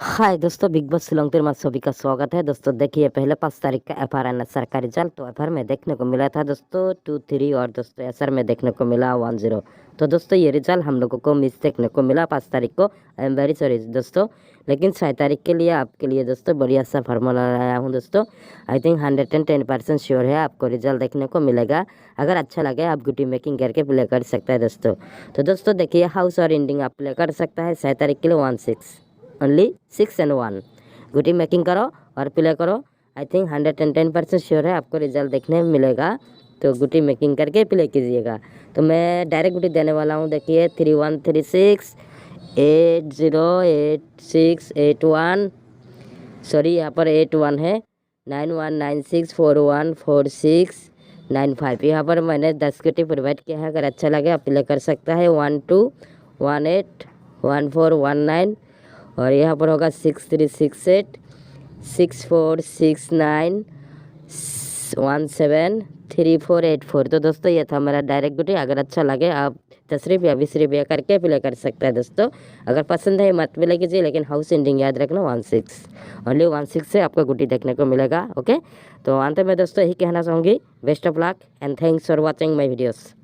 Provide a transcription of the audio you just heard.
हाय दोस्तों, big boss Shillong तिर में सभी का स्वागत है। दोस्तों देखिए, पहले 5 तारीख का एफआर आना सरकारी रिजल्ट। तो एफआर में देखने को मिला था दोस्तों 2-3 और दोस्तों एसआर में देखने को मिला 1-0। तो दोस्तों ये रिजल्ट हम लोगों को मिस देखने को मिला 5 तारीख को। आई एम वेरी सॉरी दोस्तों, लेकिन 6 तारीख के लिए आपके लिए दोस्तों बढ़िया सा फार्मूला लाया हूँ दोस्तों। आई थिंक 110% श्योर है आपको रिजल्ट देखने को मिलेगा। अगर अच्छा लगे आप गुटी मेकिंग करके प्ले कर सकते हैं दोस्तों। तो दोस्तों देखिए, हाउस और एंडिंग आप प्ले कर सकता है 6 तारीख के लिए 1-6 ओनली 6 and 1। गुटी मेकिंग करो और प्ले करो। आई थिंक 110% श्योर है आपको रिजल्ट देखने में मिलेगा। तो गुटी मेकिंग करके प्ले कीजिएगा। तो मैं डायरेक्ट गुटी देने वाला हूँ। देखिए 3136 808681, सॉरी यहाँ पर 81 है, 9196414695। यहाँ पर मैंने 10 गुटी प्रोवाइड किया है। अगर अच्छा लगे आप प्ले कर सकता है 12181419। और यहाँ पर होगा 6368 6469 173484। तो दोस्तों ये था मेरा डायरेक्ट गुटी। अगर अच्छा लगे आप 10 रुपया 20 रुपया करके प्ले कर सकते हैं दोस्तों। अगर पसंद है मत प्ले कीजिए, लेकिन हाउस एंडिंग याद रखना 16 ओनली 16 से आपको गुटी देखने को मिलेगा। ओके, तो अंत में दोस्तों यही कहना चाहूँगी, best of luck and thanks for watching my videos.